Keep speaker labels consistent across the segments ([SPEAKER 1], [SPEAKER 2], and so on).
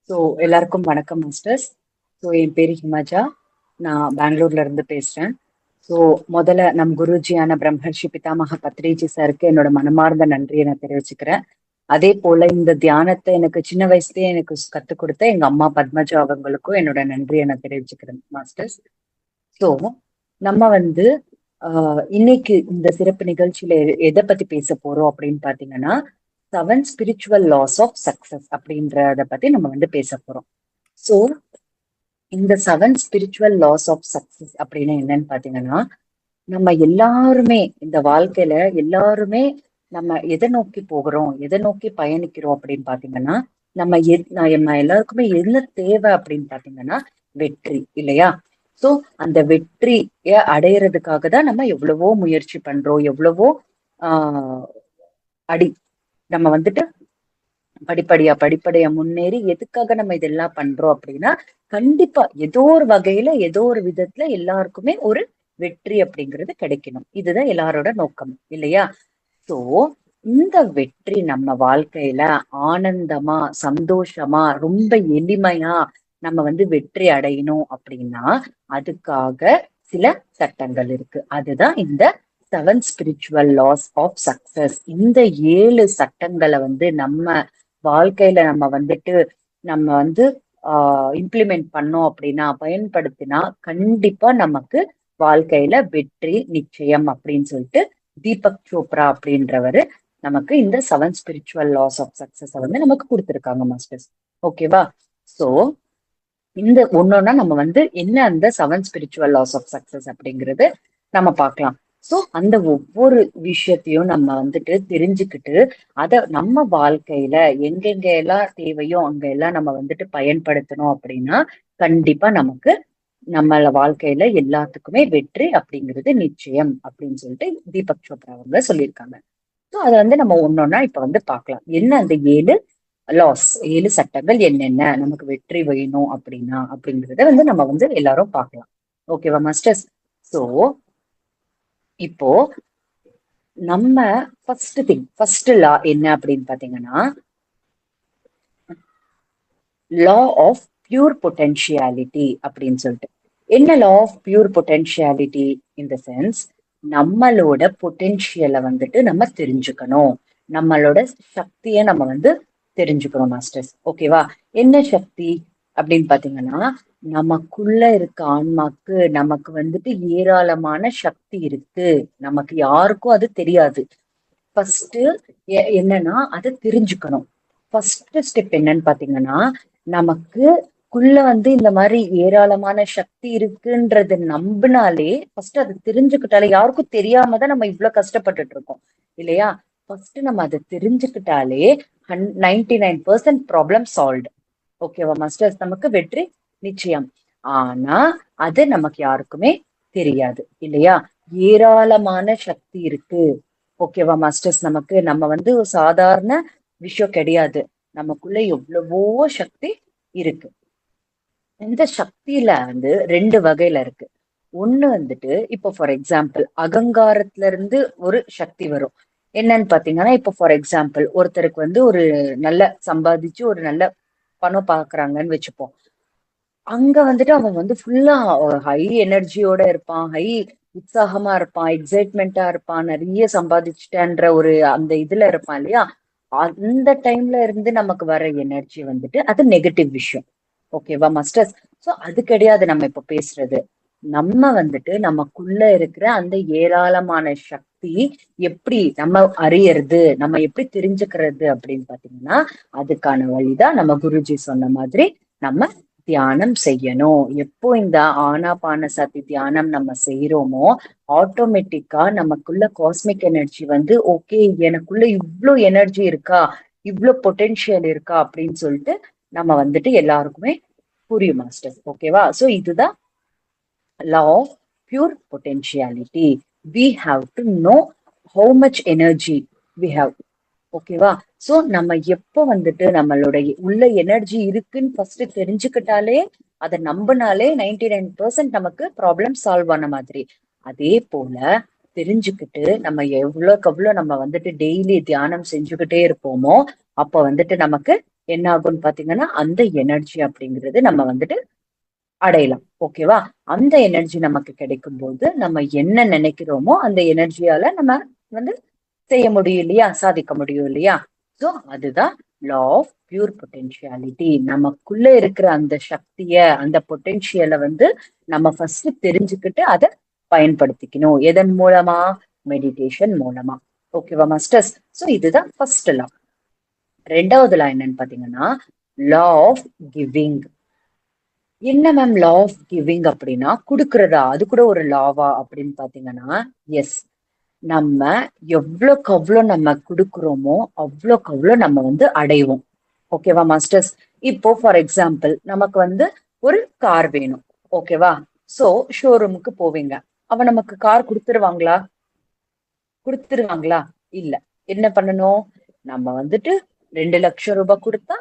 [SPEAKER 1] So எல்லாருக்கும் வணக்கம் masters. So என் பேர் ஹிமாஜா. நான் பெங்களூர்ல இருந்து பேசுறேன். ஸோ முதல்ல நம் குருஜியான பிரம்மர்ஷி பிதாமக பத்ரிஜி சாருக்கு என்னோட மனமார்ந்த நன்றியை நான் தெரிவிச்சுக்கிறேன். அதே போல இந்த தியானத்தை எனக்கு சின்ன வயசுலயே எனக்கு கற்றுக் கொடுத்த எங்க அம்மா பத்மஜா அவங்களுக்கும் என்னோட நன்றியை நான் தெரிவிச்சுக்கிறேன் மாஸ்டர்ஸ். ஸோ நம்ம இன்னைக்கு இந்த சிறப்பு நிகழ்ச்சியில எதை பத்தி பேச போறோம் அப்படின்னு பாத்தீங்கன்னா, 7 ஸ்பிரிச்சுவல் லாஸ் ஆஃப் சக்சஸ் அப்படின்றத பத்தி நம்ம பேச போறோம். ஸோ இந்த 7 ஸ்பிரிச்சுவல் லாஸ் ஆஃப் சக்சஸ் அப்படின்னு என்னன்னு பாத்தீங்கன்னா, நம்ம எல்லாருமே இந்த வாழ்க்கையில எல்லாருமே நம்ம எதை நோக்கி போகிறோம், எதை நோக்கி பயணிக்கிறோம் அப்படின்னு பாத்தீங்கன்னா, நம்ம எல்லாருக்குமே என்ன தேவை அப்படின்னு பாத்தீங்கன்னா வெற்றி இல்லையா? சோ அந்த வெற்றிய அடையிறதுக்காக தான் நம்ம எவ்வளவோ முயற்சி பண்றோம், எவ்வளவோ ஆஹ் அடி நம்ம படிப்படியா முன்னேறி எதுக்காக நம்ம இதெல்லாம் பண்றோம் அப்படின்னா, கண்டிப்பா ஏதோ ஒரு வகையில ஏதோ ஒரு விதத்துல எல்லாருக்குமே ஒரு வெற்றி அப்படிங்கிறது கிடைக்கணும். இதுதான் எல்லாரோட நோக்கம் இல்லையா? சோ இந்த வெற்றி நம்ம வாழ்க்கையில ஆனந்தமா, சந்தோஷமா, ரொம்ப எளிமையா நம்ம வெற்றி அடையணும் அப்படின்னா அதுக்காக சில சட்டங்கள் இருக்கு. அதுதான் இந்த 7 ஸ்பிரிச்சுவல் லாஸ் ஆஃப் சக்சஸ். இந்த 7 சட்டங்களை நம்ம வாழ்க்கையில நம்ம இம்ப்ளிமெண்ட் பண்ணோம் அப்படின்னா, பயன்படுத்தினா கண்டிப்பா நமக்கு வாழ்க்கையில வெற்றி நிச்சயம் அப்படின்னு சொல்லிட்டு தீபக் சோப்ரா அப்படின்றவரு நமக்கு இந்த 7 ஸ்பிரிச்சுவல் லாஸ் ஆஃப் சக்சஸ் நமக்கு கொடுத்துருக்காங்க மாஸ்டர்ஸ். ஓகேவா? சோ இந்த ஒன்னொன்னா நம்ம என்ன அந்த 7 ஸ்பிரிச்சுவல் லாஸ் ஆஃப் சக்சஸ் அப்படிங்கிறது நம்ம பார்க்கலாம். சோ அந்த ஒவ்வொரு விஷயத்தையும் நம்ம தெரிஞ்சுக்கிட்டு அத நம்ம வாழ்க்கையில எங்கெங்க எல்லாம் தேவையோ அங்க எல்லாம் நம்ம பயன்படுத்தணும் அப்படின்னா கண்டிப்பா நமக்கு நம்மள வாழ்க்கையில எல்லாத்துக்குமே வெற்றி அப்படிங்கிறது நிச்சயம் அப்படின்னு சொல்லிட்டு தீபக் சோப்ரா அவங்க சொல்லியிருக்காங்க. ஸோ அதை நம்ம ஒன்னொன்னா இப்ப பார்க்கலாம். என்ன அந்த 7 லாஸ், 7 சட்டங்கள் என்னென்ன நமக்கு வெற்றி வேணும் அப்படின்னா அப்படிங்கிறத நம்ம எல்லாரும் பார்க்கலாம். ஓகேவா மாஸ்டர்ஸ்? சோ இப்போ நம்ம ஃபர்ஸ்ட் லா என்ன அப்படின்னு பாத்தீங்கன்னா, லா ஆஃப் பியூர் பொட்டென்ஷியாலிட்டி அப்படின்னு சொல்லிட்டு. என்ன law of pure potentiality? In the sense, நம்மளோட பொட்டென்ஷியலை நம்ம தெரிஞ்சுக்கணும், நம்மளோட சக்தியை நம்ம தெரிஞ்சுக்கணும் மாஸ்டர்ஸ். ஓகேவா? என்ன சக்தி அப்படின்னு பாத்தீங்கன்னா, நமக்குள்ள இருக்க ஆன்மாக்கு நமக்கு ஏராளமான சக்தி இருக்கு. நமக்கு யாருக்கும் அது தெரியாது. ஃபர்ஸ்ட் என்னன்னா அதை தெரிஞ்சுக்கணும். ஃபர்ஸ்ட் ஸ்டெப் என்னன்னு பாத்தீங்கன்னா, நமக்குள்ள இந்த மாதிரி ஏராளமான சக்தி இருக்குன்றது நம்பினாலே, ஃபர்ஸ்ட் அதை தெரிஞ்சுக்கிட்டாலே, யாருக்கும் தெரியாம தான் நம்ம இவ்வளவு கஷ்டப்பட்டுட்டு இருக்கோம் இல்லையா? ஃபர்ஸ்ட் நம்ம அதை தெரிஞ்சுக்கிட்டாலே 99% ப்ராப்ளம் சால்வ்டு. ஓகேவா மாஸ்டர்ஸ்? நமக்கு வெற்றி நிச்சயம். ஆனா அது நமக்கு யாருக்குமே தெரியாது இல்லையா? ஏராளமான சக்தி இருக்கு. ஓகேவா மாஸ்டர்ஸ்? நம்ம சாதாரண விஷயம் கிடையாது. நமக்குள்ள எவ்வளவோ சக்தி இருக்கு. இந்த சக்தியில 2 வகையில இருக்கு. ஒண்ணு இப்போ ஃபார் எக்ஸாம்பிள் அகங்காரத்துல இருந்து ஒரு சக்தி வரும். என்னன்னு பாத்தீங்கன்னா, இப்போ ஃபார் எக்ஸாம்பிள் ஒருத்தருக்கு ஒரு நல்ல சம்பாதிச்சு ஒரு நல்ல பணம் பாக்குறாங்கன்னு வச்சுப்போம். அங்க அவன் ஃபுல்லா ஹை எனர்ஜியோட இருப்பான், ஹை உற்சாகமா இருப்பான், எக்ஸைட்மெண்டா இருப்பான், நிறைய சம்பாதிச்சுட்டேன்ற ஒரு அந்த இதுல இருப்பான் இல்லையா? அந்த டைம்ல இருந்து நமக்கு வர எனர்ஜி அது நெகட்டிவ் விஷயம். ஓகேவா மாஸ்டர்ஸ்? சோ அது கிடையாது நம்ம இப்ப பேசுறது. நம்ம நமக்குள்ள இருக்கிற அந்த ஏராளமான சக்தி எப்படி நம்ம அறியறது, நம்ம எப்படி தெரிஞ்சுக்கிறது அப்படின்னு பாத்தீங்கன்னா, அதுக்கான வழிதான் நம்ம குருஜி சொன்ன மாதிரி நம்ம தியானம் செய்யணும். எப்போ இந்த ஆனாபான சதி தியானம் நம்ம செய்யறோமோ, ஆட்டோமேட்டிக்கா நமக்குள்ள காஸ்மிக் எனர்ஜி ஓகே, எனக்குள்ள இவ்ளோ எனர்ஜி இருக்கா, இவ்ளோ பொட்டென்ஷியல் இருக்கா அப்படின்னு சொல்லிட்டு நம்ம எல்லாருக்குமே புரியும் மாஸ்டர்ஸ். ஓகேவா? சோ இதுதான் law of pure potentiality. We have to know how much energy we have. ஓகேவா? சோ நம்ம எப்போ நம்மளோட உள்ள எனர்ஜி இருக்குன்னு ஃபர்ஸ்ட் தெரிஞ்சுக்கிட்டாலே, அதை நம்பினாலே 99% நமக்கு ப்ராப்ளம் சால்வ் ஆன மாதிரி. அதே போல தெரிஞ்சுக்கிட்டு நம்ம எவ்வளோக்கு எவ்வளோ நம்ம டெய்லி தியானம் செஞ்சுக்கிட்டே இருப்போமோ, அப்ப நமக்கு என்ன ஆகும்னு பாத்தீங்கன்னா அந்த எனர்ஜி அப்படிங்கிறது நம்ம வந்துட்டு அடையலாம். ஓகேவா? அந்த எனர்ஜி நமக்கு கிடைக்கும் போது நம்ம என்ன நினைக்கிறோமோ அந்த எனர்ஜியால நம்ம வந்து செய்ய முடியும் இல்லையா? சாதிக்க முடியும் இல்லையா? சோ அதுதான் லா ஆஃப் பியூர் பொட்டென்ஷியாலிட்டி. நமக்குள்ள இருக்கிற அந்த சக்திய, அந்த பொட்டென்ஷியலை வந்து நம்ம ஃபர்ஸ்ட் தெரிஞ்சுக்கிட்டு அதை பயன்படுத்திக்கணும். எதன் மூலமா? மெடிடேஷன் மூலமா. ஓகேவா மாஸ்டர்ஸ்? சோ இதுதான் ஃபர்ஸ்ட் லா. ரெண்டாவது லா என்னன்னு பாத்தீங்கன்னா லா ஆஃப் கிவிங். என்ன மேம் லா ஆஃப் கிவிங் அப்படின்னா குடுக்கறதா? அது கூட ஒரு லாவா அப்படின்னு பாத்தீங்கன்னா எஸ். நம்ம எவ்வளோக்கு அவ்வளோ நம்ம கொடுக்குறோமோ அவ்வளோக்கு அவ்வளோ நம்ம வந்து அடைவோம். ஓகேவா மாஸ்டர்ஸ்? இப்போ ஃபார் எக்ஸாம்பிள் நமக்கு வந்து ஒரு கார் வேணும். ஓகேவா? சோ ஷோரூமுக்கு போவீங்க. அவன் நமக்கு கார் கொடுத்துருவாங்களா? கொடுத்துருவாங்களா? இல்ல. என்ன பண்ணணும்? நம்ம வந்துட்டு 2 லட்சம் ரூபாய் கொடுத்தா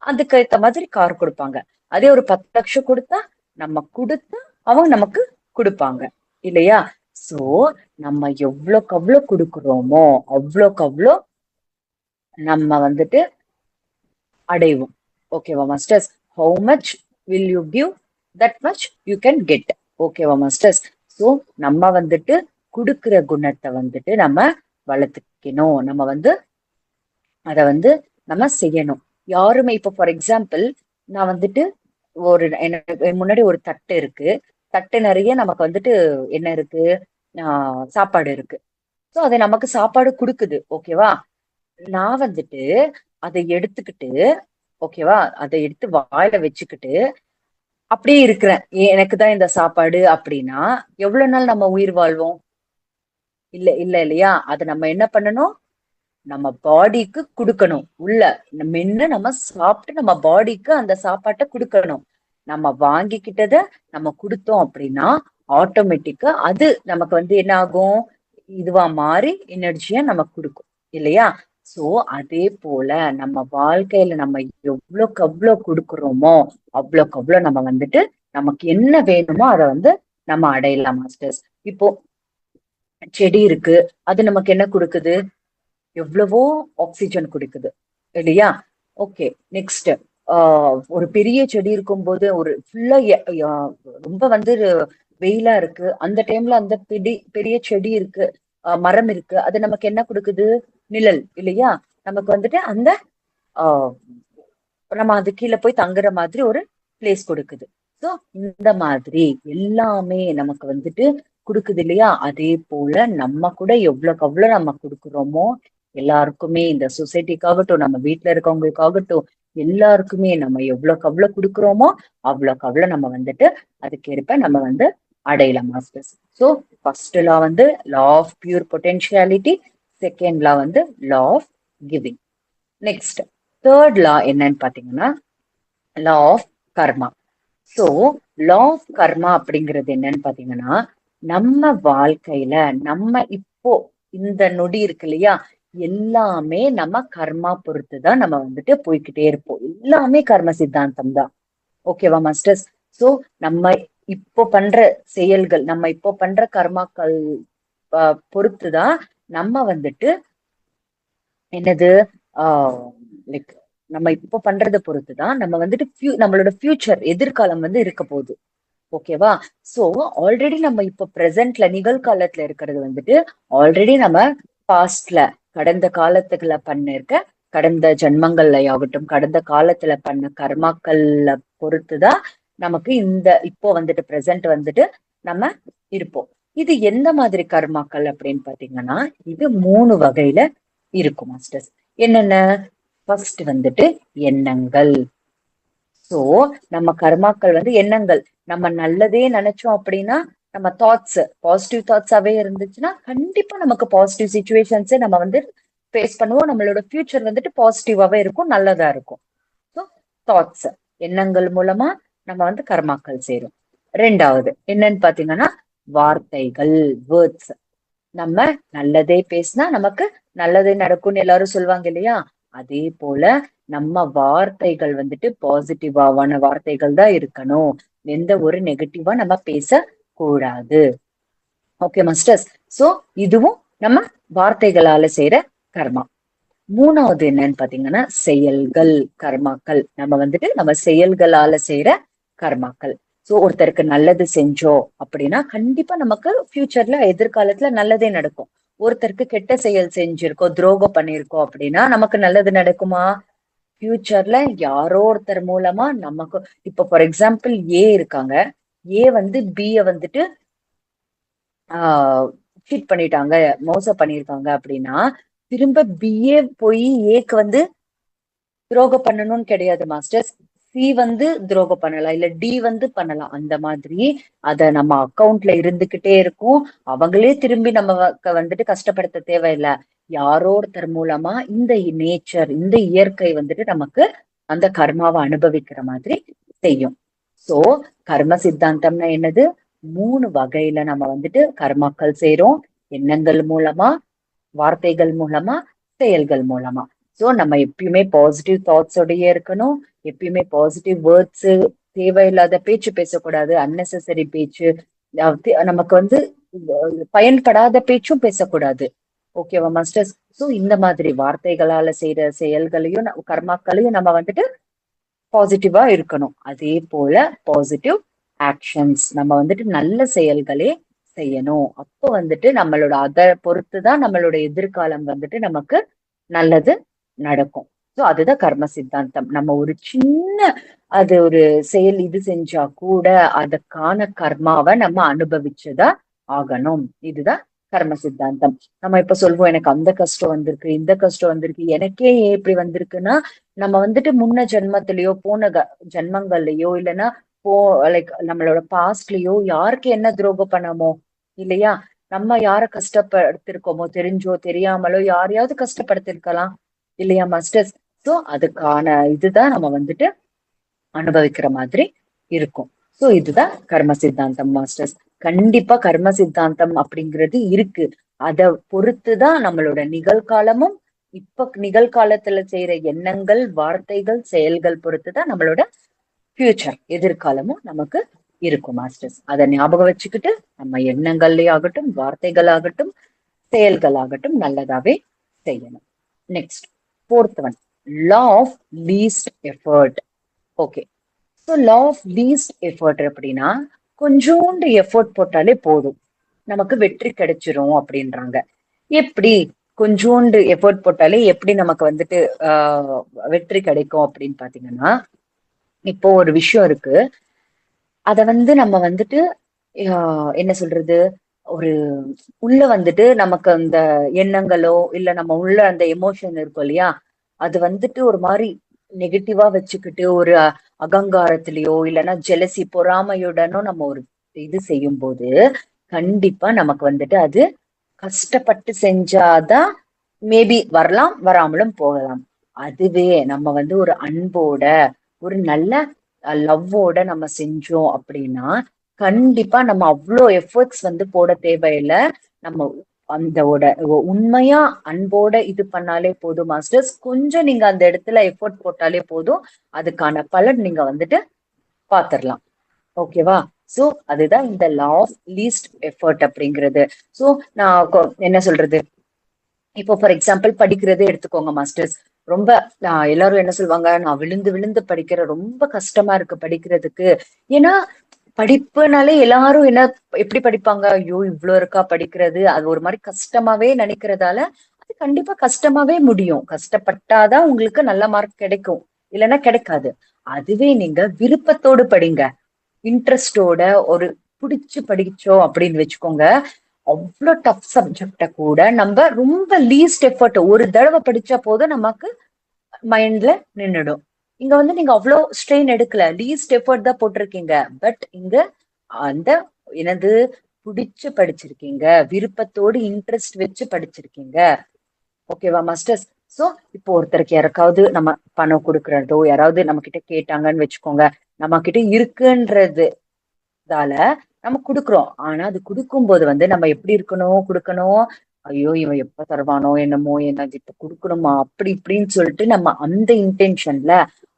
[SPEAKER 1] அதுக்கு ஏத்த மாதிரி கார் கொடுப்பாங்க. அதே ஒரு 10 லட்சம் கொடுத்தா நம்ம கொடுத்தா அவங்க நமக்கு கொடுப்பாங்க இல்லையா? சோ நம்ம எவ்வளோக்கு அவ்வளோ கொடுக்குறோமோ அவ்வளோக்கு அவ்வளோ நம்ம வந்துட்டு அடைவோம். ஓகேவா masters? How much will you give that much you can get. ஓகேவா மாஸ்டர்ஸ்? ஸோ நம்ம வந்துட்டு கொடுக்குற குணத்தை வந்துட்டு நம்ம வளர்த்துக்கணும். நம்ம வந்து அதை வந்து நம்ம செய்யணும். யாருமே இப்போ ஃபார் எக்ஸாம்பிள் நான் வந்துட்டு ஒரு எனக்கு முன்னாடி ஒரு தட்டு இருக்கு. தட்டு நிறைய நமக்கு வந்துட்டு என்ன இருக்கு? சாப்பாடு இருக்கு. ஸோ அது நமக்கு சாப்பாடு கொடுக்குது. ஓகேவா? நான் வந்துட்டு அதை எடுத்துக்கிட்டு ஓகேவா அதை எடுத்து வாயில வச்சுக்கிட்டு அப்படியே இருக்கிறேன். எனக்கு தான் இந்த சாப்பாடு அப்படின்னா எவ்வளவு நாள் நம்ம உயிர் வாழ்வோம்? இல்ல இல்ல இல்லையா? அதை நம்ம என்ன பண்ணணும்? நம்ம பாடிக்கு கொடுக்கணும். உள்ள மென்னு நம்ம சாப்பிட்டு நம்ம பாடிக்கு அந்த சாப்பாட்டை கொடுக்கணும். நம்ம வாங்கிக்கிட்டத நம்ம கொடுத்தோம் அப்படின்னா ஆட்டோமேட்டிக்கா அது நமக்கு வந்து என்ன ஆகும்? இதுவா மாறி எனர்ஜியா நமக்கு கொடுக்கும் இல்லையா? சோ அதே போல நம்ம வாழ்க்கையில நம்ம எவ்வளவுக்கு அவ்வளவு கொடுக்குறோமோ அவ்வளவுக்கு அவ்வளவு நம்ம வந்துட்டு நமக்கு என்ன வேணுமோ அதை வந்து நம்ம அடையலாம் மாஸ்டர்ஸ். இப்போ செடி இருக்கு. அது நமக்கு என்ன கொடுக்குது? எவ்வளவோ ஆக்சிஜன் கொடுக்குது இல்லையா? ஓகே. நெக்ஸ்ட் ஒரு பெரிய செடி இருக்கும்போது ஒரு ஃபுல்லா ரொம்ப வந்து வெயிலா இருக்கு அந்த டைம்ல அந்த பெரிய செடி இருக்கு, மரம் இருக்கு. அது நமக்கு என்ன கொடுக்குது? நிழல் இல்லையா? நமக்கு வந்துட்டு அந்த ஆஹ் நம்ம அது கீழே போய் தங்குற மாதிரி ஒரு பிளேஸ் கொடுக்குது. ஸோ இந்த மாதிரி எல்லாமே நமக்கு வந்துட்டு கொடுக்குது இல்லையா? அதே போல நம்ம கூட எவ்வளவுக்கு அவ்வளவு நம்ம கொடுக்குறோமோ எல்லாருக்குமே, இந்த சொசைட்டிக்காகட்டும் நம்ம வீட்டுல இருக்கவங்களுக்காகட்டும் எல்லாருக்குமே நம்ம எவ்வளவுக்கு அவ்வளவு கொடுக்குறோமோ அவ்வளவுக்கு அவ்வளவு நம்ம வந்துட்டு அதுக்கேற்ப நம்ம வந்து அடையலாம் மாஸ்டர்ஸ். ஸோ ஃபர்ஸ்ட் லா வந்து law of pure potentiality. Second law வந்து law of giving. Next third law என்னன்னு பாத்தீங்கன்னா law of karma. So law of karma அப்படிங்கிறது என்னன்னு பாத்தீங்கன்னா நம்ம வாழ்க்கையில நம்ம இப்போ இந்த நொடி இருக்கு இல்லையா? எல்லாமே நம்ம கர்மா பொறுத்துதான் நம்ம வந்துட்டு போய்கிட்டே இருப்போம். எல்லாமே கர்ம சித்தாந்தம் தான். ஓகேவா மாஸ்டர்ஸ்? சோ நம்ம இப்போ பண்ற செயல்கள், நம்ம இப்போ பண்ற கர்மாக்கள் பொறுத்துதான் நம்ம வந்துட்டு என்னது லைக் நம்ம இப்போ பண்றதை பொறுத்துதான் நம்ம வந்துட்டு நம்மளோட ஃபியூச்சர் எதிர்காலம் வந்து இருக்க போகுது. ஓகேவா? சோ ஆல்ரெடி நம்ம இப்போ பிரசன்ட்ல நிகழ்காலத்துல இருக்கிறது வந்துட்டு ஆல்ரெடி நம்ம பாஸ்ட்ல கடந்த காலத்துக்குள்ள பண்ணிருக்க கடந்த ஜென்மங்கள்ல ஆகட்டும் கடந்த காலத்துல பண்ண கர்மாக்கள்ல பொறுத்துதான் நமக்கு இந்த இப்போ வந்துட்டு பிரசன்ட் வந்துட்டு நம்ம இருப்போம். இது எந்த மாதிரி கர்மாக்கள் அப்படின்னு பாத்தீங்கன்னா இது 3 வகையில இருக்கும் மாஸ்டர்ஸ். என்னென்ன? ஃபர்ஸ்ட் வந்துட்டு எண்ணங்கள். சோ நம்ம கர்மாக்கள் வந்து எண்ணங்கள். நம்ம நல்லதே நினைச்சோம் அப்படின்னா நம்ம தாட்ஸ் பாசிட்டிவ் தாட்ஸாவே இருந்துச்சுன்னா கண்டிப்பா நமக்கு பாசிட்டிவ் சுச்சுவேஷன்ஸே நம்ம வந்து ஃபேஸ் பண்ணுவோம். நம்மளோட ஃபியூச்சர் வந்துட்டு பாசிட்டிவாவே இருக்கும், நல்லதா இருக்கும். ஸோ தாட்ஸ் எண்ணங்கள் மூலமா நம்ம வந்து கர்மாக்கள் சேரும். ரெண்டாவது என்னன்னு பாத்தீங்கன்னா வார்த்தைகள், வேர்ட்ஸ். நம்ம நல்லதே பேசினா நமக்கு நல்லதே நடக்கும்னு எல்லாரும் சொல்லுவாங்க இல்லையா? அதே போல நம்ம வார்த்தைகள் வந்துட்டு பாசிட்டிவான வார்த்தைகள் தான் இருக்கணும். எந்த ஒரு நெகட்டிவா நம்ம பேச கூடாது. Okay masters? சோ இதுவும் நம்ம வார்த்தைகளால செய்யற கர்மா. மூணாவது என்னன்னு பாத்தீங்கன்னா செயல்கள், கர்மாக்கள். நம்ம வந்துட்டு நம்ம செயல்களால செய்யற கர்மாக்கள். சோ ஒருத்தருக்கு நல்லது செஞ்சோம் அப்படின்னா கண்டிப்பா நமக்கு ஃபியூச்சர்ல எதிர்காலத்துல நல்லதே நடக்கும். ஒருத்தருக்கு கெட்ட செயல் செஞ்சிருக்கோம், துரோகம் பண்ணிருக்கோம் அப்படின்னா நமக்கு நல்லது நடக்குமா? ஃபியூச்சர்ல யாரோ ஒருத்தர் மூலமா நமக்கு, இப்ப ஃபார் எக்ஸாம்பிள் ஏ இருக்காங்க, ஏ வந்து பிய வந்துட்டு சீட் பண்ணிட்டாங்க, மோசம் பண்ணிருக்காங்க அப்படின்னா திரும்ப பிஏ போய் ஏக்கு வந்து துரோகம் பண்ணணும்னு கிடையாது மாஸ்டர்ஸ். சி வந்து துரோகம் பண்ணலாம், இல்ல டி வந்து பண்ணலாம். அந்த மாதிரி அத நம்ம அக்கவுண்ட்ல இருந்துகிட்டே இருக்கும். அவங்களே திரும்பி நம்ம வந்துட்டு கஷ்டப்படுத்த தேவையில்லை. யாரோ ஒருத்தர் மூலமா இந்த நேச்சர், இந்த இயற்கை வந்துட்டு நமக்கு அந்த கர்மாவை அனுபவிக்கிற மாதிரி செய்யும். சோ கர்ம சித்தாந்தம்னா என்னது? மூணு வகையில நம்ம வந்துட்டு கர்மாக்கள் செய்றோம். எண்ணங்கள் மூலமா, வார்த்தைகள் மூலமா, செயல்கள் மூலமா. சோ நம்ம எப்பயுமே பாசிட்டிவ் தாட்ஸோடயே இருக்கணும். எப்பயுமே பாசிட்டிவ் வேர்ட்ஸ், தேவையில்லாத பேச்சு பேசக்கூடாது, அன்னெசரி பேச்சு, நமக்கு வந்து பயன்படாத பேச்சும் பேசக்கூடாது. ஓகேவா மாஸ்டர்ஸ்? சோ இந்த மாதிரி வார்த்தைகளால செய்யற செயல்களையும் கர்மாக்களையும் நம்ம வந்துட்டு பாசிட்டிவா இருக்கணும். அதே போல பாசிட்டிவ் ஆக்ஷன்ஸ், நம்ம வந்துட்டு நல்ல செயல்களே செய்யணும். அப்போ வந்துட்டு நம்மளோட அதை பொறுத்துதான் நம்மளோட எதிர்காலம் வந்துட்டு நமக்கு நல்லது நடக்கும். சோ அதுதான் கர்ம சித்தாந்தம். நம்ம ஒரு சின்ன அது ஒரு செயல் இது செஞ்சா கூட அதுக்கான கர்மாவை நம்ம அனுபவிச்சுதான் ஆகணும். இதுதான் கர்ம சித்தாந்தம். நம்ம இப்ப சொல்வோம், எனக்கு அந்த கஷ்டம் வந்திருக்கு, இந்த கஷ்டம் வந்திருக்கு, எனக்கே ஏன் இப்படி வந்திருக்குன்னா நம்ம வந்துட்டு முன்ன ஜென்மத்திலயோ போன ஜென்மங்கள்லயோ இல்லைன்னா போ லைக் நம்மளோட பாஸ்ட்லயோ யாருக்கு என்ன துரோகம் பண்ணமோ இல்லையா? நம்ம யார கஷ்டப்படுத்திருக்கோமோ, தெரிஞ்சோ தெரியாமலோ யாரையாவது கஷ்டப்படுத்திருக்கலாம் இல்லையா மாஸ்டர்ஸ்? சோ அதுக்கான இதுதான் நம்ம வந்துட்டு அனுபவிக்கிற மாதிரி இருக்கும். சோ இதுதான் கர்ம சித்தாந்தம் மாஸ்டர்ஸ். கண்டிப்பா கர்ம சித்தாந்தம் அப்படிங்கிறது இருக்கு. அத பொறுத்துதான் நம்மளோட நிகழ்காலமும், இப்ப நிகழ்காலத்துல செய்யற எண்ணங்கள், வார்த்தைகள், செயல்கள் பொறுத்துதான் நம்மளோட ஃபியூச்சர், எதிர்காலமும் நமக்கு இருக்கும் மாஸ்டர்ஸ். அதை ஞாபகம் வச்சுக்கிட்டு நம்ம எண்ணங்களே ஆகட்டும், வார்த்தைகளாகட்டும், செயல்களாகட்டும் நல்லதாவே செய்யணும். Next fourth one, law of least effort. Okay, so law of least effort அப்படின்னா கொஞ்சோண்டு எஃபர்ட் போட்டாலே போதும், நமக்கு வெற்றி கிடைச்சிரும் அப்படின்றாங்க. எப்படி கொஞ்சோண்டு எஃபர்ட் போட்டாலே எப்படி நமக்கு வந்துட்டு வெற்றி கிடைக்கும் அப்படின்னு பாத்தீங்கன்னா, இப்போ ஒரு விஷயம் இருக்கு, அத வந்து நம்ம வந்துட்டு என்ன சொல்றது, ஒரு உள்ள வந்துட்டு நமக்கு அந்த எண்ணங்களோ இல்ல நம்ம உள்ள அந்த எமோஷன் இருக்கும் இல்லையா, அது வந்துட்டு ஒரு மாதிரி நெகட்டிவா வச்சுக்கிட்டு ஒரு அகங்காரத்திலயோ இல்லைன்னா ஜெலசி பொறாமையுடனோ நம்ம ஒரு இது செய்யும் போது கண்டிப்பா நமக்கு வந்துட்டு அது கஷ்டப்பட்டு செஞ்சாதான் மேபி வரலாம், வராமலும் போகலாம். அதுவே நம்ம வந்து ஒரு அன்போட, ஒரு நல்ல லவ்வோட நம்ம செஞ்சோம் அப்படின்னா கண்டிப்பா நம்ம அவ்வளோ எஃபர்ட்ஸ் வந்து போட தேவையில்லை. நம்ம அந்த உண்மையா அன்போட இது பண்ணாலே போதும் மாஸ்டர்ஸ். கொஞ்சம் நீங்க அந்த இடத்துல எஃபர்ட் போட்டாலே போதும், அதுக்கான பலன் நீங்க வந்துட்டு பாத்திரலாம். ஓகேவா? சோ அதுதான் இந்த லா ஆஃப் லீஸ்ட் எஃபர்ட் அப்படிங்கிறது. சோ நான் என்ன சொல்றது, இப்போ ஃபார் எக்ஸாம்பிள் படிக்கிறதே எடுத்துக்கோங்க மாஸ்டர்ஸ். ரொம்ப எல்லாரும் என்ன சொல்லுவாங்க, நான் விழுந்து விழுந்து படிக்கிற, ரொம்ப கஷ்டமா இருக்கு படிக்கிறதுக்கு. ஏன்னா படிப்புனாலே எல்லாரும் என்ன எப்படி படிப்பாங்க, ஐயோ இவ்வளவு இருக்கா படிக்கிறது, அது ஒரு மாதிரி கஷ்டமாவே நினைக்கிறதால அது கண்டிப்பா கஷ்டமாவே முடியும். கஷ்டப்பட்டாதான் உங்களுக்கு நல்ல மார்க் கிடைக்கும், இல்லைன்னா கிடைக்காது. அதுவே நீங்க விருப்பத்தோடு படிங்க, இன்ட்ரெஸ்டோட ஒரு பிடிச்சு படிச்சோம் அப்படின்னு வச்சுக்கோங்க, அவ்வளவு டஃப் சப்ஜெக்ட கூட நம்ம ரொம்ப லீஸ்ட் எஃபர்ட் ஒரு தடவை படிச்சா போதும் நமக்கு மைண்ட்ல நின்னுடும். இங்க வந்து நீங்க அவ்வளவு ஸ்ட்ரெயின் எடுக்கல, லீஸ்ட் எஃபர்ட் தான் போட்டிருக்கீங்க. பட் இங்க அந்த எனது பிடிச்சு படிச்சிருக்கீங்க, விருப்பத்தோடு இன்ட்ரெஸ்ட் வச்சு படிச்சிருக்கீங்க. ஓகேவா மாஸ்டர்ஸ்? சோ இப்போ ஒருத்தருக்கு யாருக்காவது நம்ம பணம் கொடுக்கறதோ, யாராவது நம்ம கிட்ட கேட்டாங்கன்னு வச்சுக்கோங்க, நம்ம கிட்ட இருக்குன்றது நம்ம குடுக்குறோம். ஆனா அது குடுக்கும்போது வந்து நம்ம எப்படி இருக்கணும், குடுக்கணும், ஐயோ இவன் எப்ப தருவானோ என்னமோ, எனக்கு இப்ப குடுக்கணுமா அப்படி இப்படின்னு சொல்லிட்டு நம்ம அந்த இன்டென்ஷன்ல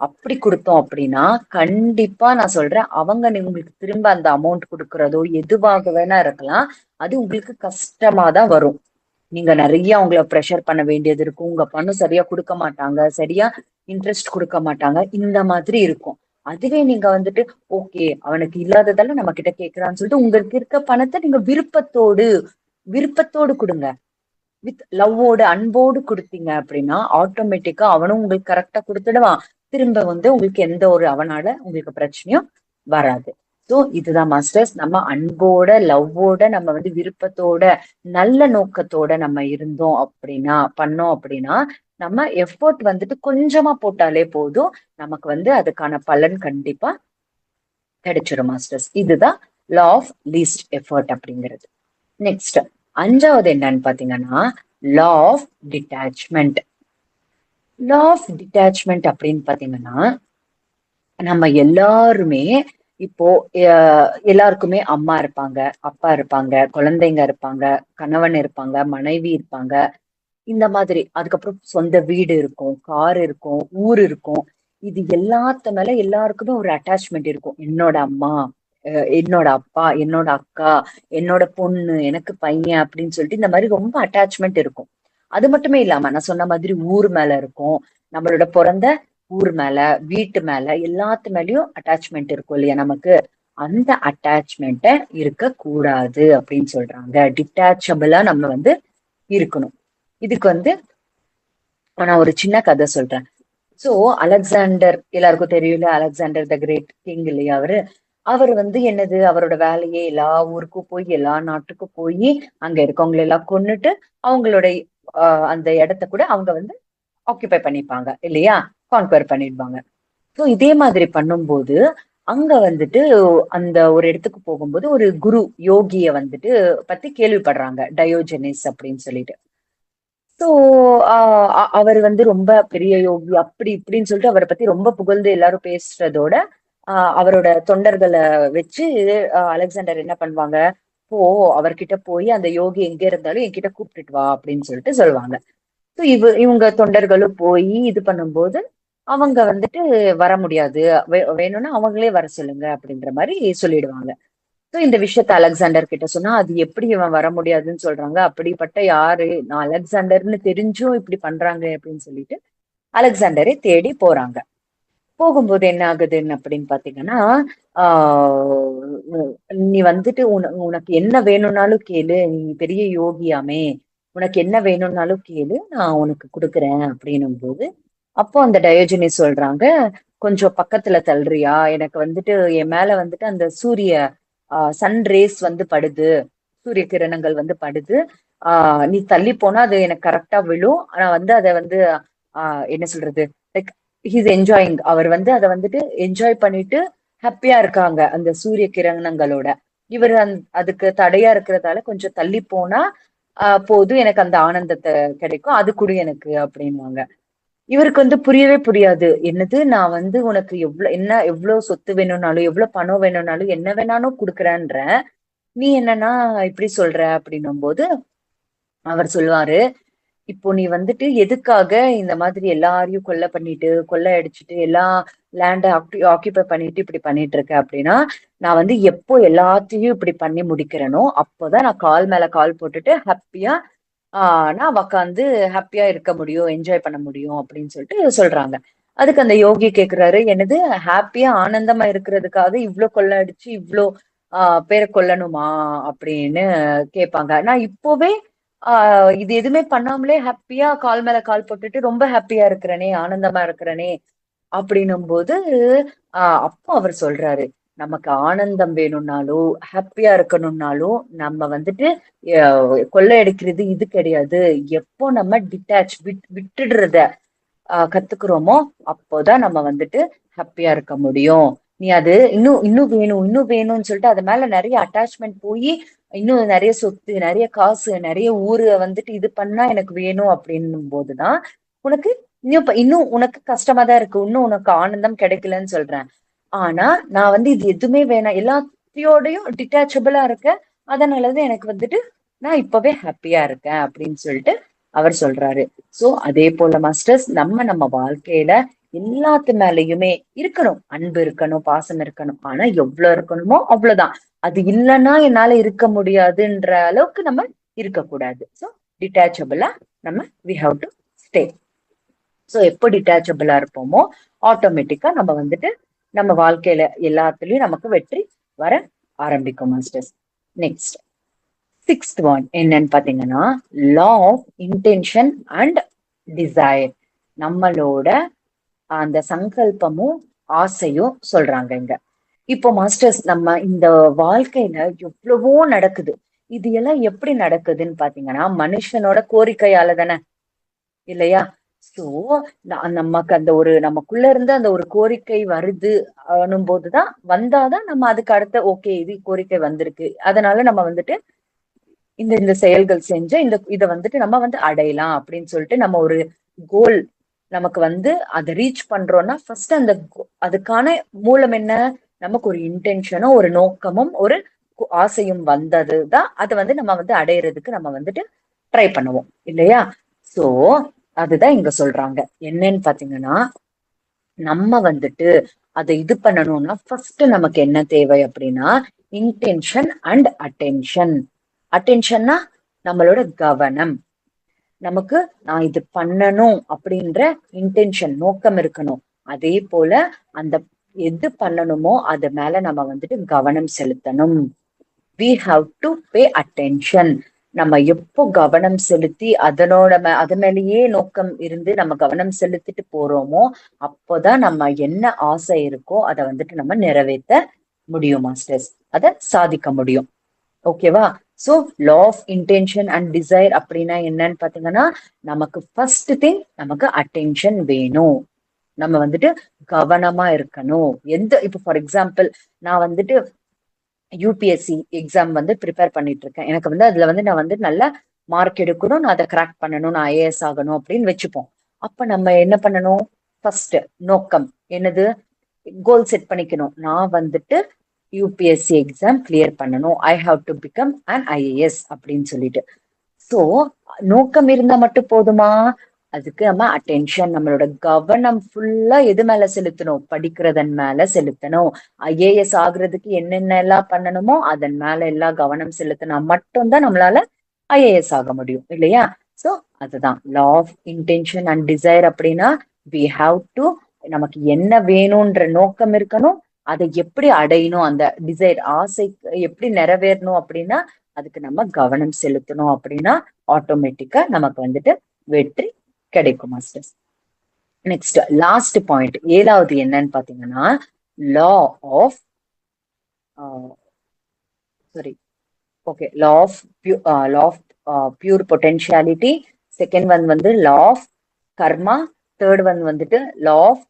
[SPEAKER 1] அப்படி கொடுத்தோம் அப்படின்னா கண்டிப்பா நான் சொல்றேன், அவங்க உங்களுக்கு திரும்ப அந்த அமௌண்ட் கொடுக்கறதோ எதுவாக வேணா இருக்கலாம், அது உங்களுக்கு கஷ்டமா தான் வரும். நீங்க நிறைய அவங்கள ப்ரெஷர் பண்ண வேண்டியது இருக்கும். உங்க பணம் சரியா கொடுக்க மாட்டாங்க, சரியா இன்ட்ரெஸ்ட் கொடுக்க மாட்டாங்க, இந்த மாதிரி இருக்கும். அதுவே நீங்க வந்துட்டு ஓகே, அவனுக்கு இல்லாததால நம்ம கிட்ட கேட்கிறான்னு சொல்லிட்டு உங்களுக்கு இருக்க பணத்தை நீங்க விருப்பத்தோடு விருப்பத்தோடு கொடுங்க. வித் லவ்வோட அன்போடு கொடுத்தீங்க அப்படின்னா ஆட்டோமேட்டிக்கா அவனும் உங்களுக்கு கரெக்டா கொடுத்துடுவான். திரும்ப வந்து உங்களுக்கு எந்த ஒரு அவனால உங்களுக்கு பிரச்சனையும் வராது. சோ இதுதான் மாஸ்டர்ஸ், நம்ம அன்போட லவ்வோட நம்ம வந்து விருப்பத்தோட நல்ல நோக்கத்தோட நம்ம இருந்தோம் அப்படின்னா பண்ணோம் அப்படின்னா நம்ம எஃபோர்ட் வந்துட்டு கொஞ்சமா போட்டாலே போதும், நமக்கு வந்து அதுக்கான பலன் கண்டிப்பா கிடைச்சிடும் மாஸ்டர்ஸ். இதுதான் லா ஆஃப் லீஸ்ட் எஃபர்ட் அப்படிங்கிறது. நெக்ஸ்ட் அஞ்சாவது என்னன்னு பாத்தீங்கன்னா law of detachment. Law of detachment அப்படின்னு பாத்தீங்கன்னா நம்ம எல்லாருமே இப்போ எல்லாருக்குமே அம்மா இருப்பாங்க, அப்பா இருப்பாங்க, குழந்தைங்க இருப்பாங்க, கணவன் இருப்பாங்க, மனைவி இருப்பாங்க, இந்த மாதிரி. அதுக்கப்புறம் சொந்த வீடு இருக்கும், கார் இருக்கும், ஊர் இருக்கும். இது எல்லாத்து மேல எல்லாருக்குமே ஒரு அட்டாச்மெண்ட் இருக்கும். என்னோட அம்மா, என்னோட அப்பா, என்னோட அக்கா, என்னோட பொண்ணு, எனக்கு பையன் அப்படின்னு சொல்லிட்டு இந்த மாதிரி ரொம்ப அட்டாச்மெண்ட் இருக்கும். அது மட்டுமே இல்லாம நான் சொன்ன மாதிரி ஊர் மேல இருக்கும், நம்மளோட பிறந்த ஊர் மேல, வீட்டு மேல, எல்லாத்து மேலயும் அட்டாச்மெண்ட் இருக்கும் இல்லையா நமக்கு. அந்த அட்டாச்மெண்ட்டை இருக்க கூடாது அப்படின்னு சொல்றாங்க. டிட்டாச்சபிளா நம்ம வந்து இருக்கணும். இதுக்கு வந்து நான் ஒரு சின்ன கதை சொல்றேன். சோ அலெக்சாண்டர் எல்லாருக்கும் தெரியல, அலெக்சாண்டர் த கிரேட் கிங் இல்லையா அவரு. அவர் வந்து என்னது அவரோட வேலையே எல்லா ஊருக்கும் போய் எல்லா நாட்டுக்கும் போய் அங்க இருக்கவங்களை எல்லாம் கொன்னுட்டு அவங்களோட அந்த இடத்த கூட அவங்க வந்து ஆக்குபை பண்ணிப்பாங்க இல்லையா, கான்கர் பண்ணிடுவாங்க. ஸோ இதே மாதிரி பண்ணும்போது அங்க வந்துட்டு அந்த ஒரு இடத்துக்கு போகும்போது ஒரு குரு யோகிய வந்துட்டு பத்தி கேள்விப்படுறாங்க, டயோஜெனிஸ் அப்படின்னு சொல்லிட்டு. ஸோ அவர் வந்து ரொம்ப பெரிய யோகி அப்படி இப்படின்னு சொல்லிட்டு அவரை பத்தி ரொம்ப புகழ்ந்து எல்லாரும் பேசுறதோட அவரோட தொண்டர்களை வச்சு அலெக்சாண்டர் என்ன பண்ணுவாங்க, போ அவர்கிட்ட போய் அந்த யோகி எங்க இருந்தாலும் என்கிட்ட கூப்பிட்டுட்டு வா அப்படின்னு சொல்லிட்டு சொல்லுவாங்க. ஸோ இவங்க தொண்டர்களும் போய் இது பண்ணும்போது அவங்க வந்துட்டு வர முடியாது, வேணும்னா அவங்களே வர சொல்லுங்க அப்படின்ற மாதிரி சொல்லிடுவாங்க. ஸோ இந்த விஷயத்த அலெக்சாண்டர் கிட்ட சொன்னா அது எப்படி இவன் வர முடியாதுன்னு சொல்றாங்க, அப்படிப்பட்ட யாரு, நான் அலெக்சாண்டர்னு தெரிஞ்சும் இப்படி பண்றாங்க அப்படின்னு சொல்லிட்டு அலெக்சாண்டரை தேடி போறாங்க. போகும்போது என்ன ஆகுதுன்னு அப்படின்னு பாத்தீங்கன்னா நீ வந்துட்டு உனக்கு என்ன வேணும்னாலும் கேளு, நீ பெரிய யோகியாமே, உனக்கு என்ன வேணும்னாலும் கேளு, நான் உனக்கு கொடுக்குறேன் அப்படின்னும் போது அப்போ அந்த டயோஜினி சொல்றாங்க, கொஞ்சம் பக்கத்துல தள்ளுறியா, எனக்கு வந்துட்டு என் மேல வந்துட்டு அந்த சூரிய சன் ரேஸ் வந்து படுது, சூரிய கிரணங்கள் வந்து படுது, நீ தள்ளி போனா அது எனக்கு கரெக்டா விழும், ஆனா வந்து அதை வந்து என்ன சொல்றது, லைக் ஹீஸ் என்ஜாயிங், அவர் வந்து அதை வந்துட்டு என்ஜாய் பண்ணிட்டு ஹாப்பியா இருக்காங்க அந்த சூரிய கிரணங்களோட. இவர் அதுக்கு தடையா இருக்கிறதால கொஞ்சம் தள்ளி போனா போதும், எனக்கு அந்த ஆனந்தத்தை கிடைக்கும், அது கூட எனக்கு அப்படின்வாங்க. இவருக்கு வந்து புரியவே புரியாது, என்னது நான் வந்து உனக்கு எவ்வளவு சொத்து வேணும்னாலும் எவ்வளவு பணம் வேணும்னாலும் என்ன வேணாலும் கொடுக்குறேன்ற, நீ என்னன்னா இப்படி சொல்ற அப்படின்னும் போது அவர் சொல்லுவாரு, இப்போ நீ வந்துட்டு எதுக்காக இந்த மாதிரி எல்லாரையும் கொலை பண்ணிட்டு கொள்ளை அடிச்சுட்டு எல்லா லேண்டை ஆக்கியூபை பண்ணிட்டு இப்படி பண்ணிட்டு இருக்க அப்படின்னா, நான் வந்து எப்போ எல்லாத்தையும் இப்படி பண்ணி முடிக்கிறேனோ அப்போதான் நான் கால் மேல கால் போட்டுட்டு ஹாப்பியா நான் உக்காந்து ஹாப்பியா இருக்க முடியும், என்ஜாய் பண்ண முடியும் அப்படின்னு சொல்லிட்டு சொல்றாங்க. அதுக்கு அந்த யோகி கேக்குறாரு, என்னது ஹாப்பியா ஆனந்தமா இருக்கிறதுக்காக இவ்ளோ கொள்ளை அடிச்சு இவ்ளோ பேரை கொல்லணுமா அப்படின்னு கேட்பாங்க. நான் இப்போவே இது எதுவுமே பண்ணாமலே ஹாப்பியா கால் மேல கால் போட்டுட்டு ரொம்ப ஹாப்பியா இருக்கிறனே, ஆனந்தமா இருக்கிறனே அப்படின்னும் போது அப்போ அவர் சொல்றாரு, நமக்கு ஆனந்தம் வேணும்னாலும் ஹாப்பியா இருக்கணும்னாலும் நம்ம வந்துட்டு கொள்ளையடிக்கிறது இது கிடையாது. எப்போ நம்ம விட்டுடுறத கத்துக்கிறோமோ அப்போதான் நம்ம வந்துட்டு ஹாப்பியா இருக்க முடியும். நீ அது இன்னும் இன்னும் வேணும் இன்னும் வேணும்னு சொல்லிட்டு அது மேல நிறைய அட்டாச்மெண்ட் போய் இன்னும் நிறைய சொத்து, நிறைய காசு, நிறைய ஊரு வந்துட்டு இது பண்ணா எனக்கு வேணும் அப்படின்னும் போதுதான் உனக்கு இன்னும் உனக்கு கஷ்டமா தான் இருக்கு, இன்னும் உனக்கு ஆனந்தம் கிடைக்கலன்னு சொல்றேன். ஆனா நான் வந்து இது எதுவுமே வேணாம், எல்லாத்தையோடையும் டிட்டாச்சபிளா இருக்கேன், அதனாலதான் எனக்கு வந்துட்டு நான் இப்பவே ஹாப்பியா இருக்கேன் அப்படின்னு சொல்லிட்டு அவர் சொல்றாரு. சோ அதே போல மாஸ்டர்ஸ், நம்ம வாழ்க்கையில எல்லாத்து மேலயுமே இருக்கணும், அன்பு இருக்கணும், பாசம் இருக்கணும், ஆனா எவ்வளவு இருக்கணுமோ அவ்வளவுதான். அது இல்லைன்னா என்னால இருக்க முடியாதுன்ற அளவுக்கு நம்ம இருக்கக்கூடாது. சோ டிட்டாச்சபிளா நம்ம we have to stay. So எப்போ டிட்டாச்சபிளா இருப்போமோ ஆட்டோமேட்டிக்கா நம்ம வந்துட்டு நம்ம வாழ்க்கையில எல்லாத்துலயும் நமக்கு வெற்றி வர ஆரம்பிக்கும் மாஸ்டர்ஸ். நெக்ஸ்ட் சிக்ஸ்த் ஒன் என்னன்னு பாத்தீங்கன்னா law of intention and desire. நம்மளோட அந்த சங்கல்பமும் ஆசையும் சொல்றாங்க இங்க. இப்போ மாஸ்டர்ஸ் நம்ம இந்த வாழ்க்கையில எவ்வளவோ நடக்குது. இது எல்லாம் எப்படி நடக்குதுன்னு பாத்தீங்கன்னா மனுஷனோட கோரிக்கையால தானே, இல்லையா? சோ நமக்கு அந்த ஒரு நமக்குள்ள இருந்து அந்த ஒரு கோரிக்கை வருது போதுதான் வந்தாதான் நம்ம அதுக்கு அடுத்த ஓகே இது கோரிக்கை வந்திருக்கு, அதனால நம்ம வந்துட்டு இந்த இந்த செயல்கள் செஞ்ச இதை வந்துட்டு நம்ம வந்து அடையலாம் அப்படின்னு சொல்லிட்டு நம்ம ஒரு கோல் நமக்கு வந்து அதை ரீச் பண்றோம்னா ஃபர்ஸ்ட் அந்த அதுக்கான மூலம் என்ன, நமக்கு ஒரு இன்டென்ஷனும் ஒரு நோக்கமும் ஒரு ஆசையும் வந்ததுதான் அதை வந்து நம்ம வந்து அடையிறதுக்கு நம்ம வந்துட்டு ட்ரை பண்ணுவோம், இல்லையா? சோ அதுதான் இங்க சொல்றாங்க. என்னன்னு பாத்தீங்கன்னா நம்ம வந்துட்டு அதை இது பண்ணணும்னா ஃபர்ஸ்ட் நமக்கு என்ன தேவை அப்படின்னா இன்டென்ஷன் அண்ட் அட்டென்ஷன். அட்டென்ஷன்னா நம்மளோட கவனம். நமக்கு நான் இது பண்ணணும் அப்படின்ற இன்டென்ஷன் நோக்கம் இருக்கணும். அதே போல அந்த எது பண்ணணுமோ அது மேல நம்ம வந்துட்டு கவனம் செலுத்தணும். we have to pay attention. நம்ம எப்போ கவனம் செலுத்தி அது மேலேயே நோக்கம் இருந்து நம்ம கவனம் செலுத்திட்டு போறோமோ அப்போதான் நம்ம என்ன ஆசை இருக்கோ அதை வந்துட்டு நம்ம நிறைவேற்ற முடியும் மாஸ்டர்ஸ், அதை சாதிக்க முடியும். ஓகேவா? So law of intention and desire அப்படின்னா என்னன்னு பாத்தீங்கன்னா நமக்கு ஃபர்ஸ்ட் திங் நமக்கு அட்டென்ஷன் வேணும். நம்ம வந்துட்டு கவனமா இருக்கணும். இப்போ ஃபார் எக்ஸாம்பிள் நான் வந்துட்டு யூபிஎஸ்சி எக்ஸாம் வந்து ப்ரிப்பேர் பண்ணிட்டு இருக்கேன். எனக்கு வந்து அதுல வந்து நான் வந்து நல்ல மார்க் எடுக்கணும், நான் அதை கிராக் பண்ணணும், நான் ஐஏஎஸ் ஆகணும் அப்படின்னு வச்சுப்போம். அப்ப நம்ம என்ன பண்ணணும், ஃபர்ஸ்ட் நோக்கம் என்னது, கோல் செட் பண்ணிக்கணும். நான் வந்துட்டு யூபிஎஸ்சி எக்ஸாம் கிளியர் பண்ணணும், I have to become an IAS அப்படின்னு சொல்லிட்டு. சோ நோக்கம் இருந்தா மட்டும் போதுமா, அதுக்கு நம்ம அட்டென்ஷன் நம்மளோட கவனம் ஃபுல்லா எது மேல செலுத்தணும், படிக்கிறதன் மேல செலுத்தணும். ஐஏஎஸ் ஆகுறதுக்கு என்னென்ன எல்லாம் பண்ணணுமோ அதன் மேல எல்லாம் கவனம் செலுத்தினா மட்டும்தான் நம்மளால ஐஏஎஸ் ஆக முடியும், இல்லையா? சோ அதுதான் law of intention and desire. அப்படின்னா வி ஹாவ் டு நமக்கு என்ன வேணும்ன்ற நோக்கம் இருக்கணும், அதை எப்படி அடையணும், அந்த டிசைர் ஆசை எப்படி நிறைவேறணும் அப்படின்னா அதுக்கு நம்ம கவனம் செலுத்தணும். அப்படின்னா ஆட்டோமேட்டிக்கா நமக்கு வந்துட்டு வெற்றி கிடைக்கும் மாஸ்டர்ஸ். நெக்ஸ்ட் லாஸ்ட் பாயிண்ட் ஏழாவது என்னன்னு பாத்தீங்கன்னா law of sorry okay law of pure potentiality. Second one வந்து law of karma. Third one வந்துட்டு law of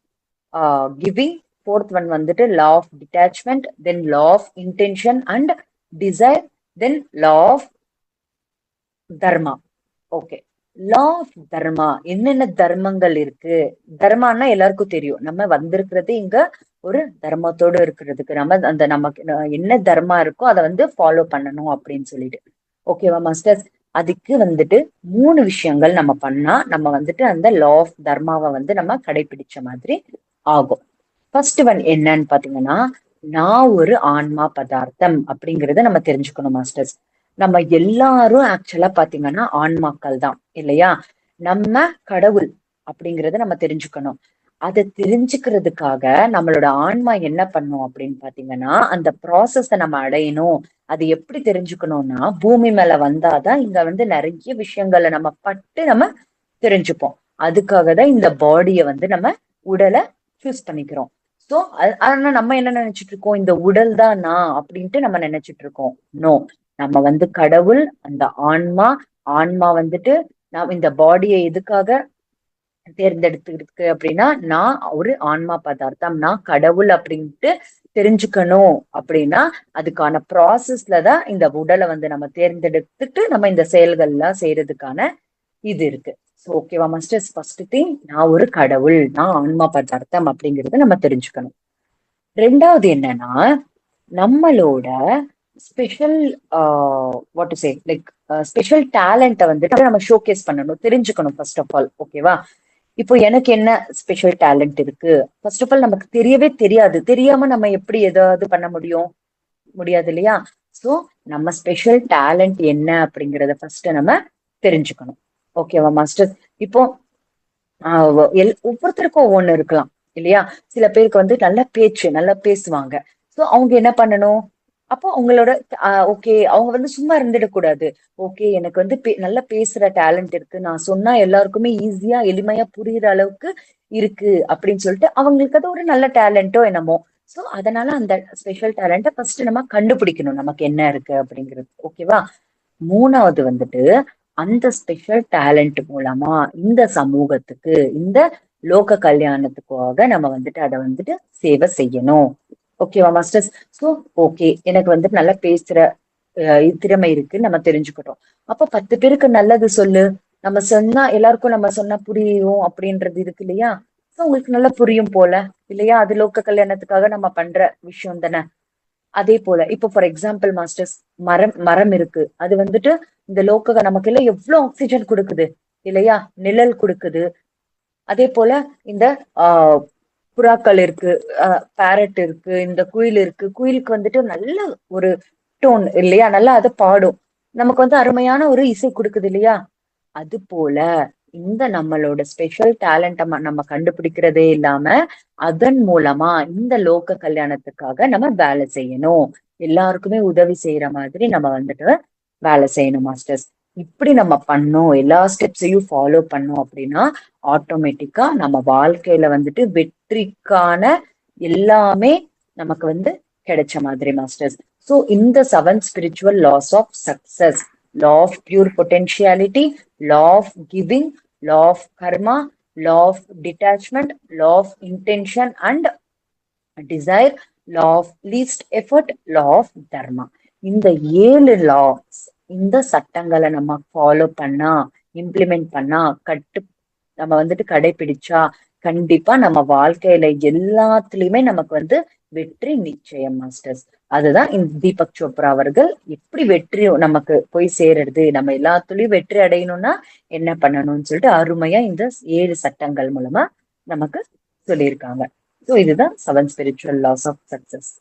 [SPEAKER 1] giving. Fourth one வந்துட்டு law of detachment. Then law of intention and desire. Then law of dharma. Okay, law of dharma என்னென்ன தர்மங்கள் இருக்கு. தர்மான்னா எல்லாருக்கும் தெரியும், நம்ம வந்திருக்கிறது இங்க ஒரு தர்மத்தோடு இருக்கிறதுக்கு. நம்ம அந்த நமக்கு என்ன தர்மா இருக்கோ அதை வந்து ஃபாலோ பண்ணணும் அப்படின்னு சொல்லிட்டு. ஓகேவா மாஸ்டர்ஸ்? அதுக்கு வந்துட்டு 3 விஷயங்கள் நம்ம பண்ணா நம்ம வந்துட்டு அந்த லா ஆஃப் தர்மாவை வந்து நம்ம கடைபிடிச்ச மாதிரி ஆகும். ஃபர்ஸ்ட் ஒன் என்னன்னு பாத்தீங்கன்னா நான் ஒரு ஆன்மா பதார்த்தம் அப்படிங்கறத நம்ம தெரிஞ்சுக்கணும் மாஸ்டர்ஸ். நம்ம எல்லாரும் ஆக்சுவலா பாத்தீங்கன்னா ஆன்மாக்கள் தான், இல்லையா? நம்ம கடவுள் அப்படிங்கறத நம்ம தெரிஞ்சுக்கணும். அதை தெரிஞ்சுக்கிறதுக்காக நம்மளோட ஆன்மா என்ன பண்ணும் அப்படின்னு பாத்தீங்கன்னா அந்த ப்ராசஸ நம்ம அடையணும். அது எப்படி தெரிஞ்சுக்கணும்னா பூமி மேல வந்தாதான் இங்க வந்து நிறைய விஷயங்களை நம்ம பட்டு நம்ம தெரிஞ்சுப்போம். அதுக்காக தான் இந்த பாடியை வந்து நம்ம உடலை சூஸ் பண்ணிக்கிறோம். சோ ஆனா நம்ம என்ன நினைச்சிட்டு இருக்கோம், இந்த உடல் தான் நான் அப்படின்ட்டு நம்ம நினைச்சிட்டு இருக்கோம். நோ, நம்ம வந்து கடவுள், அந்த ஆன்மா. ஆன்மா வந்துட்டு நான் இந்த பாடியை எதுக்காக தேர்ந்தெடுத்துருக்கு அப்படின்னா நான் ஒரு ஆன்மா பதார்த்தம், நான் கடவுள் அப்படின்ட்டு தெரிஞ்சுக்கணும். அப்படின்னா அதுக்கான ப்ராசஸ்ல தான் இந்த உடலை வந்து நம்ம தேர்ந்தெடுத்துட்டு நம்ம இந்த செயல்கள்லாம் செய்யறதுக்கான இது இருக்கு. ஸோ ஓகேவா மாஸ்டர்ஸ்? ஃபர்ஸ்ட் திங் நான் ஒரு கடவுள், நான் ஆன்மா பதார்த்தம் அப்படிங்கறத நம்ம தெரிஞ்சுக்கணும். ரெண்டாவது என்னன்னா நம்மளோட special what to say like special டேலண்ட்டை வந்துட்டு நம்ம ஷோகேஸ் பண்ணணும், தெரிஞ்சுக்கணும் ஃபர்ஸ்ட் ஆஃப் ஆல். ஓகேவா? இப்போ எனக்கு என்ன ஸ்பெஷல் டேலண்ட் இருக்கு, ஃபர்ஸ்ட் ஆஃப் ஆல் நமக்கு தெரியவே தெரியாது. தெரியாம நம்ம எப்படி ஏதாவது பண்ண முடியாது இல்லையா? சோ நம்ம ஸ்பெஷல் டேலண்ட் என்ன அப்படிங்கறத ஃபர்ஸ்ட் நம்ம தெரிஞ்சுக்கணும். ஓகேவா மாஸ்டர்? இப்போ ஒவ்வொருத்தருக்கும் ஒவ்வொன்னு இருக்கலாம் இல்லையா? சில பேருக்கு வந்து நல்ல பேச்சு, நல்லா பேசுவாங்க. சோ அவங்க என்ன பண்ணணும்? அப்போ அவங்களோட ஓகே, அவங்க வந்து சும்மா இருந்துடக்கூடாது. ஓகே, எனக்கு வந்து நல்லா பேசுற டேலண்ட் இருக்கு. நான் சொன்னா எல்லாருக்குமே ஈஸியா, எளிமையா புரியுற அளவுக்கு இருக்கு அப்படின்னு சொல்லிட்டு அவங்களுக்கு அது ஒரு நல்ல டேலண்டோ என்னமோ. சோ அதனால அந்த ஸ்பெஷல் டேலண்ட ஃபர்ஸ்ட் நம்ம கண்டுபிடிக்கணும். நமக்கு என்ன இருக்கு அப்படிங்கிறது. ஓகேவா? மூணாவது வந்துட்டு அந்த ஸ்பெஷல் டேலண்ட் மூலமா இந்த சமூகத்துக்கு, இந்த லோக கல்யாணத்துக்காக நம்ம வந்துட்டு அதை வந்துட்டு சேவை செய்யணும். ஓகேவா மாஸ்டர்ஸ்? சோ ஓகே, எனக்கு வந்துட்டு நல்லா பேசுற திறமை இருக்கு நம்ம தெரிஞ்சுக்கிட்டோம். அப்ப 10 பேருக்கு நல்லது சொல்லு. நம்ம சொன்னா எல்லாருக்கும் நம்ம சொன்னா புரியும் அப்படின்றது இருக்கு இல்லையா? சோ உங்களுக்கு நல்லா புரியும் போல இல்லையா? அது லோக கல்யாணத்துக்காக நம்ம பண்ற விஷயம் தானே. அதே போல இப்போ ஃபார் எக்ஸாம்பிள் மாஸ்டர்ஸ், மரம் மரம் இருக்கு. அது வந்துட்டு இந்த லோக்க நமக்கு எல்லாம் எவ்வளவு ஆக்சிஜன் கொடுக்குது இல்லையா? நிழல் கொடுக்குது. அதே போல இந்த ஆஹ் புறாக்கள் இருக்கு, பேரட் இருக்கு, இந்த குயில் இருக்கு. குயிலுக்கு வந்துட்டு நல்ல ஒரு டோன் இல்லையா? நல்லா அது பாடும். நமக்கு வந்து அருமையான ஒரு இசை கொடுக்குது இல்லையா? அது போல இந்த நம்மளோட ஸ்பெஷல் டேலண்ட நம்ம கண்டுபிடிக்கிறதே இல்லாம அதன் மூலமா இந்த லோக கல்யாணத்துக்காக நம்ம வேலை செய்யணும். எல்லாருக்குமே உதவி செய்யற மாதிரி நம்ம வந்துட்டு வேலை செய்யணும் மாஸ்டர்ஸ். இப்படி நம்ம பண்ணோம், எல்லா ஸ்டெப்ஸையும் ஃபாலோ பண்ணோம் அப்படின்னா ஆட்டோமேட்டிக்கா நம்ம வாழ்க்கையில வந்துட்டு வெற்றிக்கான எல்லாமே நமக்கு வந்து கிடைச்ச மாதிரி மாஸ்டர்ஸ். ஸோ இந்த 7 spiritual laws of success, law of pure potentiality, law of giving, law of karma, law of detachment, law of intention and desire, law of least effort, law of dharma. இந்த 7 loss, இந்த சட்டங்களை நம்ம follow பண்ணா, implement பண்ணா, நம்ம வந்துட்டு கடைபிடிச்சா கண்டிப்பா நம்ம வாழ்க்கையில எல்லாத்துலயுமே நமக்கு வந்து வெற்றி நிச்சயம் மாஸ்டர்ஸ். அதுதான் இந்த தீபக் சோப்ரா அவர்கள் எப்படி வெற்றி நமக்கு போய் சேருறது, நம்ம எல்லாத்துலயும் வெற்றி அடையணும்னா என்ன பண்ணணும்னு சொல்லிட்டு அருமையா இந்த 7 சட்டங்கள் மூலமா நமக்கு சொல்லியிருக்காங்க. ஸோ இதுதான் 7 ஸ்பிரிச்சுவல் லாஸ் ஆஃப் சக்சஸ்.